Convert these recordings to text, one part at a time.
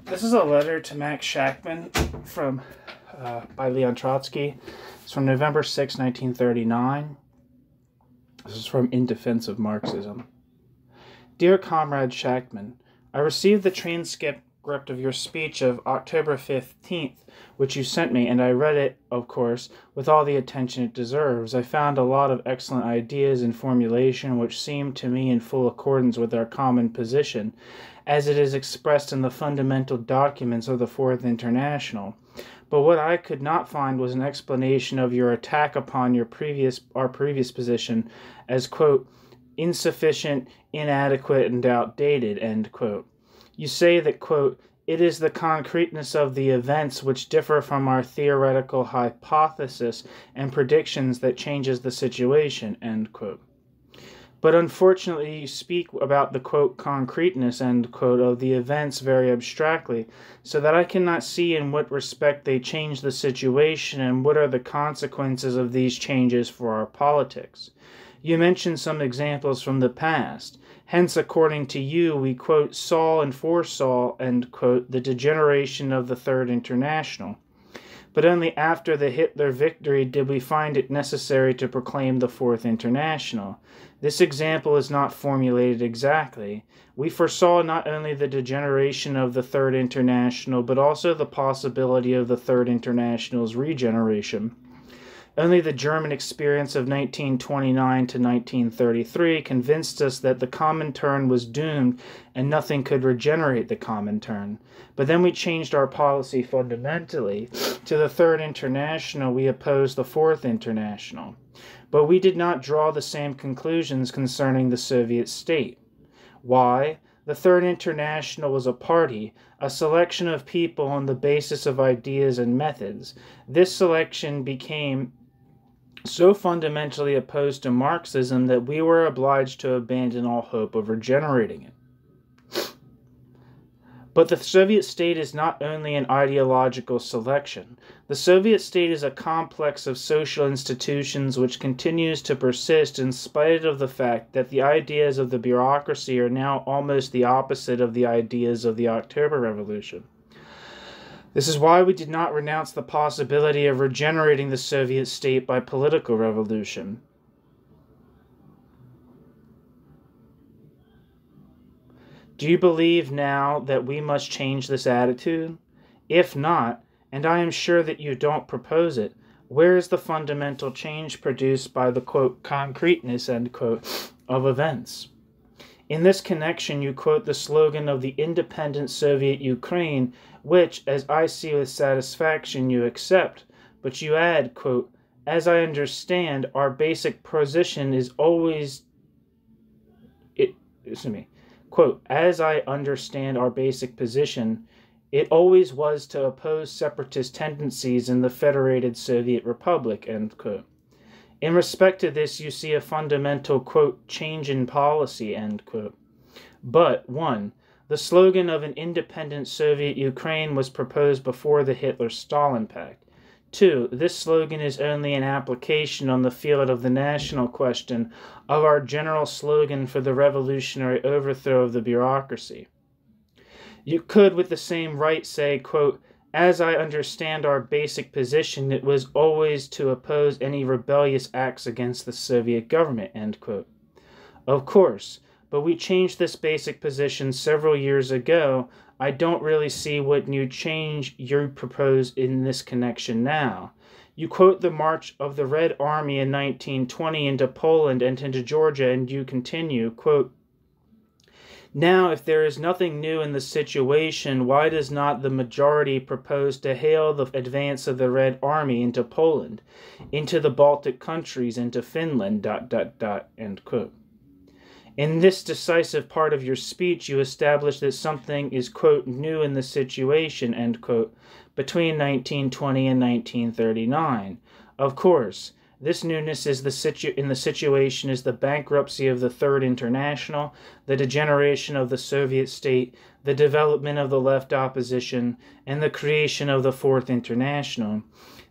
This is a letter to Max Shachtman by Leon Trotsky. It's from November 6, 1939. This is from In Defense of Marxism. Dear Comrade Shachtman, I received the transcript of your speech of October 15th, which you sent me, and I read it, of course, with all the attention it deserves. I found a lot of excellent ideas and formulation which seemed to me in full accordance with our common position, as it is expressed in the fundamental documents of the Fourth International. But what I could not find was an explanation of your attack upon our previous position as, quote, insufficient, inadequate, and outdated, end quote. You say that, quote, it is the concreteness of the events which differ from our theoretical hypothesis and predictions that changes the situation, end quote. But unfortunately, you speak about the, quote, concreteness, end quote, of the events very abstractly, so that I cannot see in what respect they change the situation and what are the consequences of these changes for our politics. You mention some examples from the past. Hence, according to you, we, quote, saw and foresaw, end quote, the degeneration of the Third International. But only after the Hitler victory did we find it necessary to proclaim the Fourth International. This example is not formulated exactly. We foresaw not only the degeneration of the Third International, but also the possibility of the Third International's regeneration. Only the German experience of 1929 to 1933 convinced us that the Comintern was doomed and nothing could regenerate the Comintern. But then we changed our policy fundamentally. To the Third International, we opposed the Fourth International. But we did not draw the same conclusions concerning the Soviet state. Why? The Third International was a party, a selection of people on the basis of ideas and methods. This selection became so fundamentally opposed to Marxism that we were obliged to abandon all hope of regenerating it. But the Soviet state is not only an ideological selection. The Soviet state is a complex of social institutions which continues to persist in spite of the fact that the ideas of the bureaucracy are now almost the opposite of the ideas of the October Revolution. This is why we did not renounce the possibility of regenerating the Soviet state by political revolution. Do you believe now that we must change this attitude? If not, and I am sure that you don't propose it, where is the fundamental change produced by the, quote, concreteness, end quote, of events? In this connection, you quote the slogan of the independent Soviet Ukraine, which, as I see with satisfaction, you accept, but you add, quote, as I understand, our basic position is always... Quote, as I understand our basic position, it always was to oppose separatist tendencies in the Federated Soviet Republic, end quote. In respect to this, you see a fundamental, quote, change in policy, end quote. But, 1. The slogan of an independent Soviet Ukraine was proposed before the Hitler-Stalin Pact. 2. This slogan is only an application on the field of the national question of our general slogan for the revolutionary overthrow of the bureaucracy. You could, with the same right, say, quote, as I understand our basic position, it was always to oppose any rebellious acts against the Soviet government, end quote. Of course, but we changed this basic position several years ago. I don't really see what new change you propose in this connection now. You quote the march of the Red Army in 1920 into Poland and into Georgia, and you continue, quote, now, if there is nothing new in the situation, why does not the majority propose to hail the advance of the Red Army into Poland, into the Baltic countries, into Finland, ... end quote. In this decisive part of your speech, you establish that something is, quote, new in the situation, end quote, between 1920 and 1939. Of course, this newness is in the situation is the bankruptcy of the Third International, the degeneration of the Soviet state, the development of the left opposition, and the creation of the Fourth International.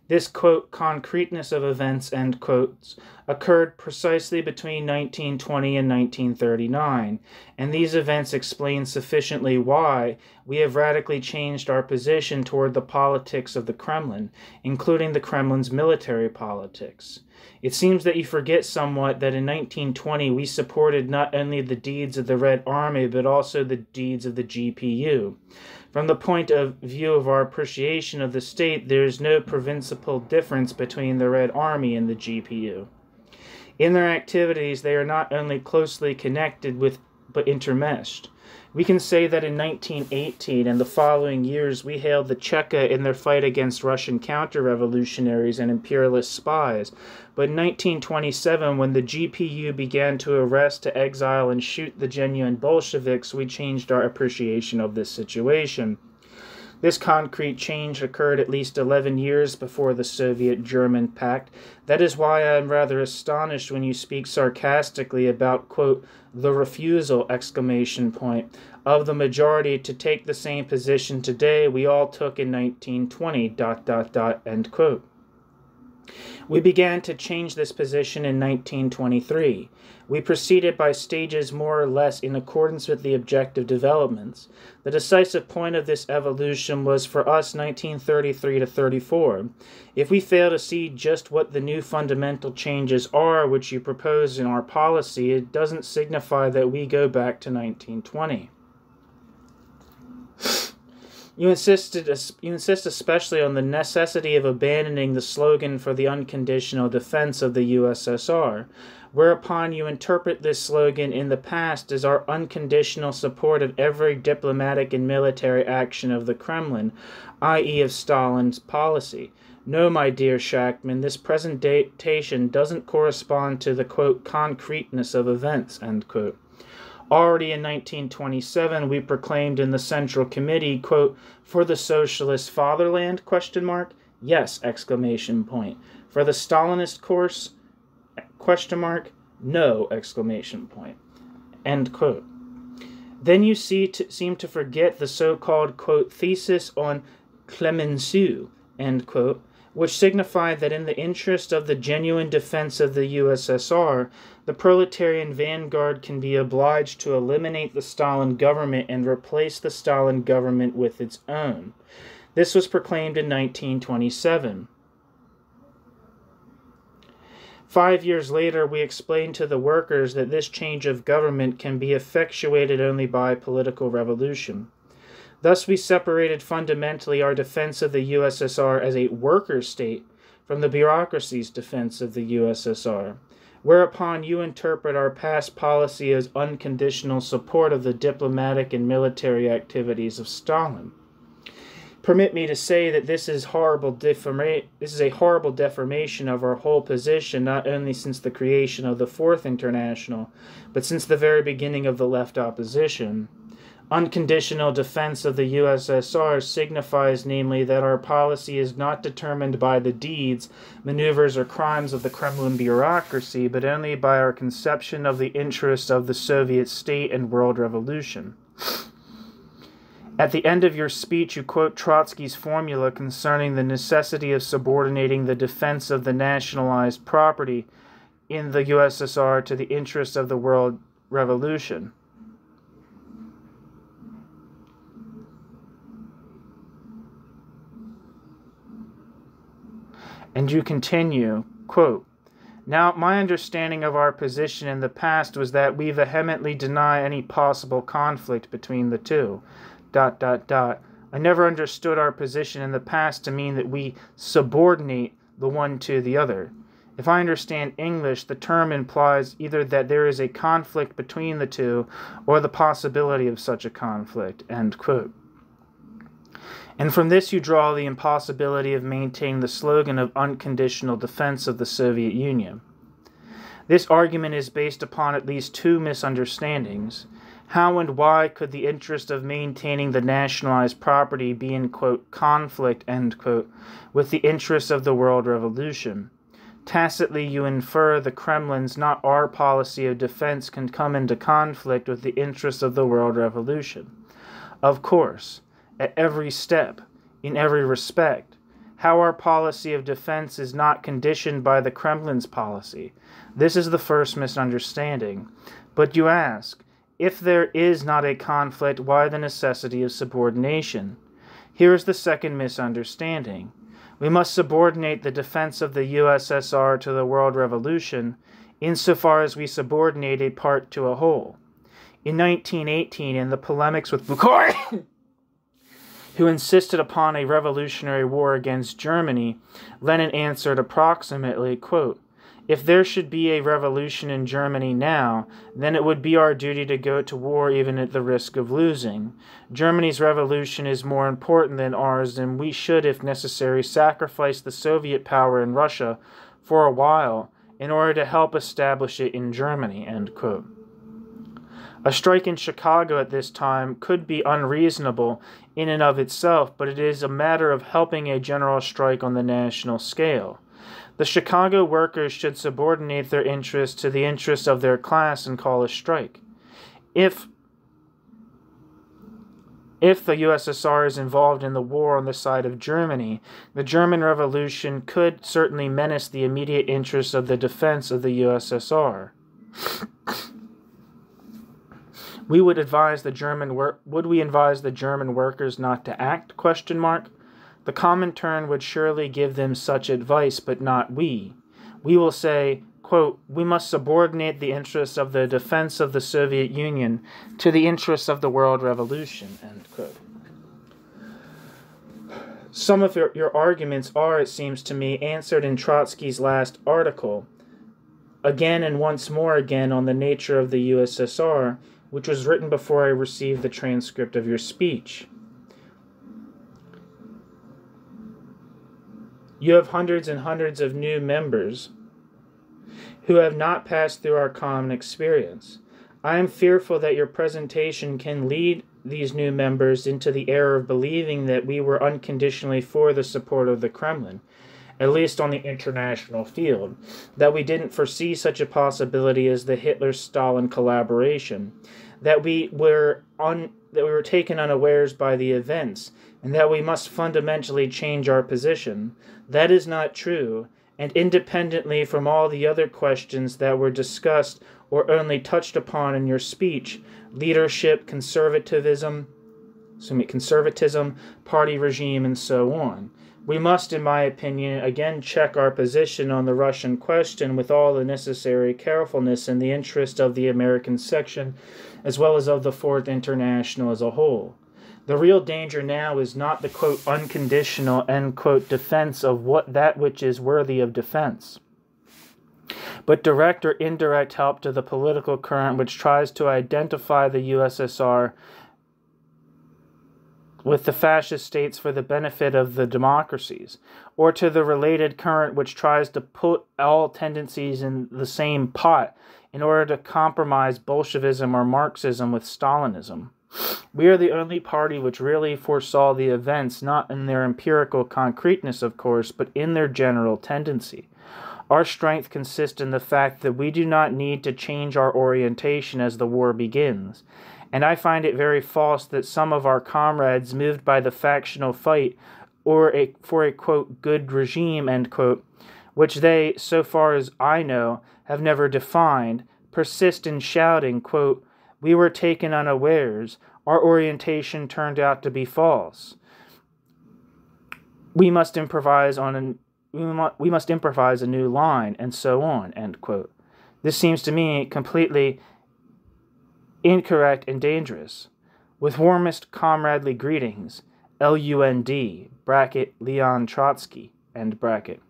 This, quote, concreteness of events, end quotes, occurred precisely between 1920 and 1939, and these events explain sufficiently why we have radically changed our position toward the politics of the Kremlin, including the Kremlin's military politics. It seems that you forget somewhat that in 1920 we supported not only the deeds of the Red Army, but also the deeds of the GPU. From the point of view of our appreciation of the state, there is no principal difference between the Red Army and the GPU. In their activities, they are not only closely connected with, but intermeshed. We can say that in 1918 and the following years, we hailed the Cheka in their fight against Russian counter-revolutionaries and imperialist spies. But in 1927, when the GPU began to arrest, to exile, and shoot the genuine Bolsheviks, we changed our appreciation of this situation. This concrete change occurred at least 11 years before the Soviet-German Pact. That is why I am rather astonished when you speak sarcastically about, quote, the refusal, exclamation point, of the majority to take the same position today we all took in 1920, end quote. We began to change this position in 1923. We proceeded by stages more or less in accordance with the objective developments. The decisive point of this evolution was for us 1933 to 34. If we fail to see just what the new fundamental changes are which you propose in our policy, it doesn't signify that we go back to 1920. You insist especially on the necessity of abandoning the slogan for the unconditional defense of the USSR, whereupon you interpret this slogan in the past as our unconditional support of every diplomatic and military action of the Kremlin, i.e. of Stalin's policy. No, my dear Shachtman, this presentation doesn't correspond to the, quote, concreteness of events, end quote. Already in 1927, we proclaimed in the Central Committee, quote, for the socialist fatherland, question mark, yes, exclamation point. For the Stalinist course, question mark, no, exclamation point, end quote. Then you seem to forget the so-called, quote, thesis on clemenceau, end quote, which signified that in the interest of the genuine defense of the USSR, the proletarian vanguard can be obliged to eliminate the Stalin government and replace the Stalin government with its own. This was proclaimed in 1927. 5 years later, we explained to the workers that this change of government can be effectuated only by political revolution. Thus, we separated fundamentally our defense of the USSR as a worker state from the bureaucracy's defense of the USSR, whereupon you interpret our past policy as unconditional support of the diplomatic and military activities of Stalin. Permit me to say that this is a horrible deformation of our whole position, not only since the creation of the Fourth International, but since the very beginning of the left opposition. Unconditional defense of the USSR signifies, namely, that our policy is not determined by the deeds, maneuvers, or crimes of the Kremlin bureaucracy, but only by our conception of the interests of the Soviet state and world revolution. At the end of your speech, you quote Trotsky's formula concerning the necessity of subordinating the defense of the nationalized property in the USSR to the interests of the world revolution. And you continue, quote, now, my understanding of our position in the past was that we vehemently deny any possible conflict between the two, ... I never understood our position in the past to mean that we subordinate the one to the other. If I understand English, the term implies either that there is a conflict between the two or the possibility of such a conflict, end quote. And from this you draw the impossibility of maintaining the slogan of unconditional defense of the Soviet Union. This argument is based upon at least two misunderstandings. How and why could the interest of maintaining the nationalized property be in, quote, conflict, end quote, with the interests of the world revolution? Tacitly you infer the Kremlin's, not our policy of defense, can come into conflict with the interests of the world revolution. Of course, at every step, in every respect, how our policy of defense is not conditioned by the Kremlin's policy. This is the first misunderstanding. But you ask, if there is not a conflict, why the necessity of subordination? Here is the second misunderstanding. We must subordinate the defense of the USSR to the world revolution insofar as we subordinate a part to a whole. In 1918, in the polemics with Bukhari, who insisted upon a revolutionary war against Germany, Lenin answered approximately, quote, "If there should be a revolution in Germany now, then it would be our duty to go to war even at the risk of losing. Germany's revolution is more important than ours, and we should, if necessary, sacrifice the Soviet power in Russia for a while in order to help establish it in Germany." End quote. A strike in Chicago at this time could be unreasonable in and of itself, but it is a matter of helping a general strike on the national scale. The Chicago workers should subordinate their interests to the interests of their class and call a strike. If the USSR is involved in the war on the side of Germany, the German Revolution could certainly menace the immediate interests of the defense of the USSR. Would we advise the German workers not to act? ? The Comintern would surely give them such advice, but not we. We will say, quote, "We must subordinate the interests of the defense of the Soviet Union to the interests of the world revolution." End quote. Some of your arguments are, it seems to me, answered in Trotsky's last article, again and once more again on the nature of the USSR, which was written before I received the transcript of your speech. You have hundreds and hundreds of new members who have not passed through our common experience. I am fearful that your presentation can lead these new members into the error of believing that we were unconditionally for the support of the Kremlin, at least on the international field, that we didn't foresee such a possibility as the Hitler-Stalin collaboration, that we were taken unawares by the events, and that we must fundamentally change our position. That is not true, and independently from all the other questions that were discussed or only touched upon in your speech, leadership, conservatism, party regime, and so on, we must, in my opinion, again check our position on the Russian question with all the necessary carefulness in the interest of the American section, as well as of the Fourth International as a whole. The real danger now is not the, quote, unconditional, end quote, defense of that which is worthy of defense, but direct or indirect help to the political current which tries to identify the USSR with the fascist states for the benefit of the democracies, or to the related current which tries to put all tendencies in the same pot in order to compromise Bolshevism or Marxism with Stalinism. We are the only party which really foresaw the events, not in their empirical concreteness, of course, but in their general tendency. Our strength consists in the fact that we do not need to change our orientation as the war begins, and I find it very false that some of our comrades, moved by the factional fight for a, quote, good regime, end quote, which they, so far as I know, have never defined, persist in shouting, quote, "We were taken unawares. Our orientation turned out to be false. We must improvise a new line," and so on, end quote. This seems to me completely incorrect and dangerous. With warmest comradely greetings, LUND, bracket, Leon Trotsky, end bracket.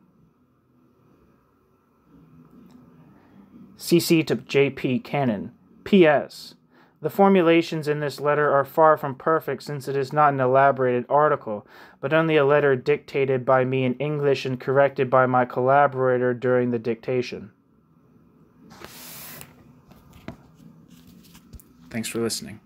CC to J.P. Cannon. P.S. The formulations in this letter are far from perfect, since it is not an elaborated article, but only a letter dictated by me in English and corrected by my collaborator during the dictation. Thanks for listening.